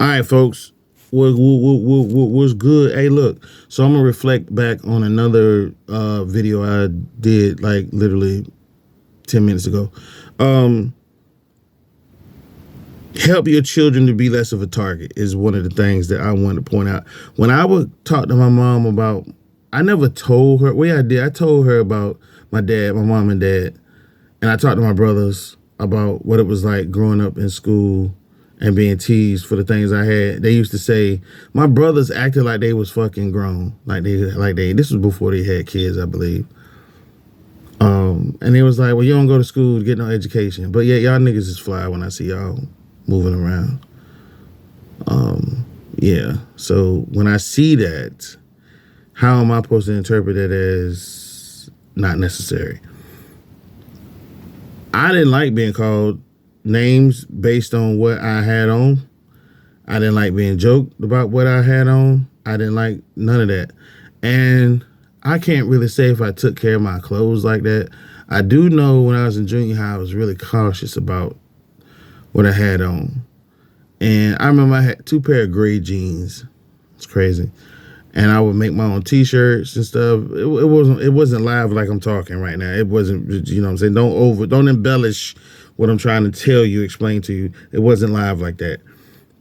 All right, folks. What's good? Hey, look. So I'm gonna reflect back on another video I did like literally 10 minutes ago. Um, Help your children to be less of a target is one of the things that I wanted to point out. When I would talk to my mom about, I never told her. Well, I did. I told her about my dad, my mom and dad, and I talked to my brothers about what it was like growing up in school and being teased for the things I had. They used to say my brothers acted like they was fucking grown, like they. This was before they had kids, I believe. And they was like, "Well, you don't go to school to get no education, but yeah, y'all niggas is fly when I see y'all moving around." Yeah. So when I see that, how am I supposed to interpret it as not necessary? I didn't like being called names based on what I had on. I didn't like being joked about what I had on. I didn't like none of that. And I can't really say if I took care of my clothes like that. I do know when I was in junior high, I was really cautious about what I had on. And I remember I had 2 pair of gray jeans. It's crazy. And I would make my own t-shirts and stuff. It wasn't live like I'm talking right now. It wasn't, you know what I'm saying? Don't embellish what I'm trying to tell you, explain to you. It wasn't live like that.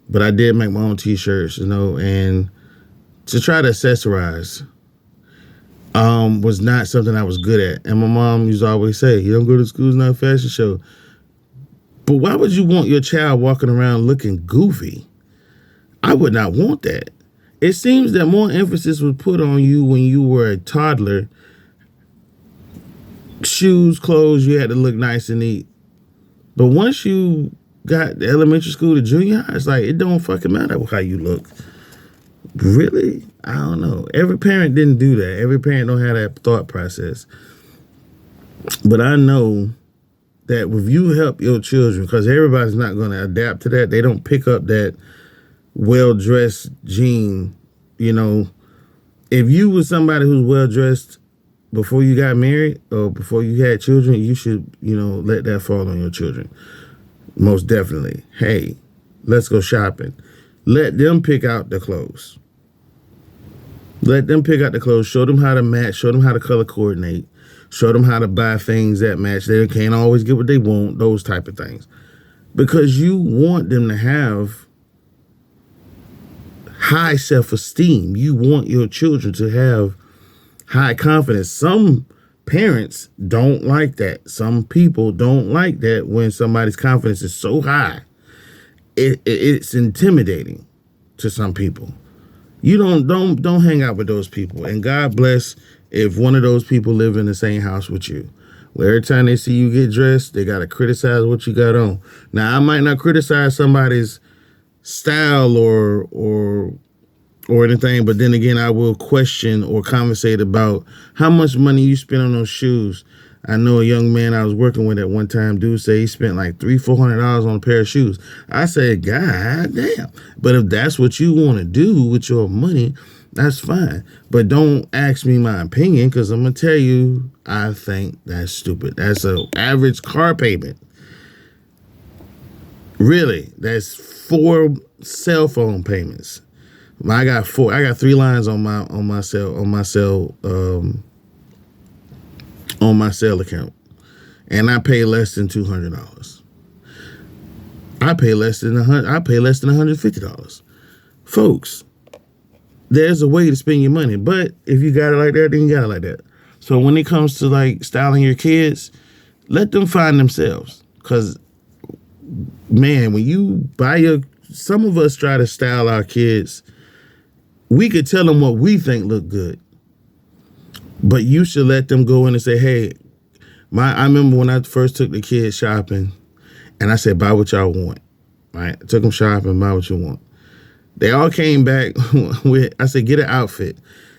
But I did make my own t-shirts, and to try to accessorize was not something I was good at. And my mom used to always say, you don't go to school, it's not a fashion show. But why would you want your child walking around looking goofy? I would not want that. It seems that more emphasis was put on you when you were a toddler. Shoes, clothes, you had to look nice and neat. But once you got elementary school to junior high, it's like, it don't fucking matter how you look. Really? I don't know. Every parent didn't do that. Every parent don't have that thought process. But I know that if you help your children, because everybody's not going to adapt to that. They don't pick up that well-dressed gene. You know, if you was somebody who's well-dressed before you got married or before you had children, you should, let that fall on your children. Most definitely. Hey, let's go shopping. Let them pick out the clothes. Let them pick out the clothes. Show them how to match. Show them how to color coordinate. Show them how to buy things that match. They can't always get what they want, those type of things. Because you want them to have high self-esteem. You want your children to have high confidence. Some parents don't like that. Some people don't like that when somebody's confidence is so high. It's intimidating to some people. You don't hang out with those people. And God bless if one of those people live in the same house with you. Where every time they see you get dressed, they gotta criticize what you got on. Now, I might not criticize somebody's style or anything, but then again, I will question or conversate about how much money you spend on those shoes. I know a young man I was working with at one time, dude say he spent like $300-400 on a pair of shoes. I said, God damn. But if that's what you want to do with your money, that's fine. But don't ask me my opinion, because I'm going to tell you, I think that's stupid. That's an average car payment. Really, that's 4 cell phone payments. I got 3 lines on my cell account, and I pay less than $200. I pay less than $150. Folks, there's a way to spend your money, but if you got it like that, then you got it like that. So when it comes to like styling your kids, let them find themselves. Because man, when you some of us try to style our kids, we could tell them what we think look good. But you should let them go in and say, hey, I remember when I first took the kids shopping, and I said, buy what y'all want. Right? I took them shopping, buy what you want. They all came back with, I said, get an outfit.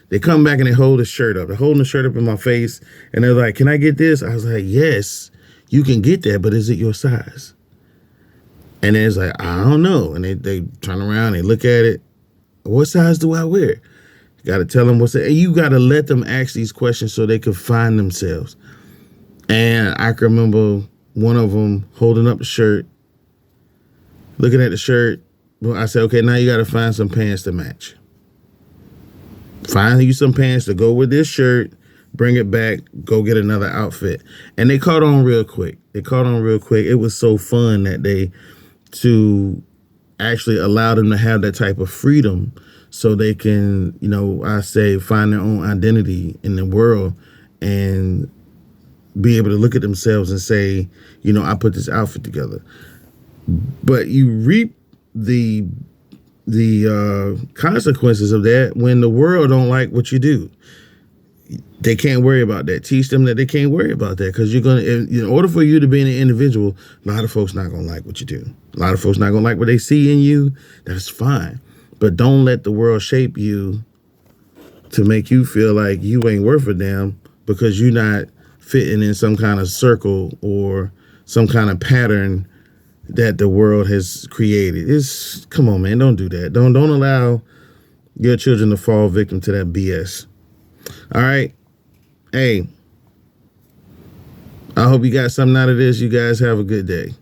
They come back and they hold the shirt up. They're holding the shirt up in my face, and they're like, can I get this? I was like, yes, you can get that, but is it your size? And then it's like, I don't know. And they turn around, they look at it. What size do I wear? You got to tell them what's it. And you got to let them ask these questions so they can find themselves. And I can remember one of them holding up the shirt, looking at the shirt, Well, I said, okay, now you got to find some pants to match. Find you some pants to go with this shirt. Bring it back. Go get another outfit. And they caught on real quick. It was so fun that day to actually allow them to have that type of freedom so they can, I say, find their own identity in the world and be able to look at themselves and say, I put this outfit together. But you reap the consequences of that when the world don't like what you do. They can't worry about that. Teach them that they can't worry about that, because you're gonna. In order for you to be an individual, a lot of folks not gonna like what you do. A lot of folks not gonna like what they see in you. That's fine, but don't let the world shape you to make you feel like you ain't worth a damn because you're not fitting in some kind of circle or some kind of pattern that the world has created. Come on, man, don't do that. Don't allow your children to fall victim to that BS. All right. Hey, I hope you got something out of this. You guys have a good day.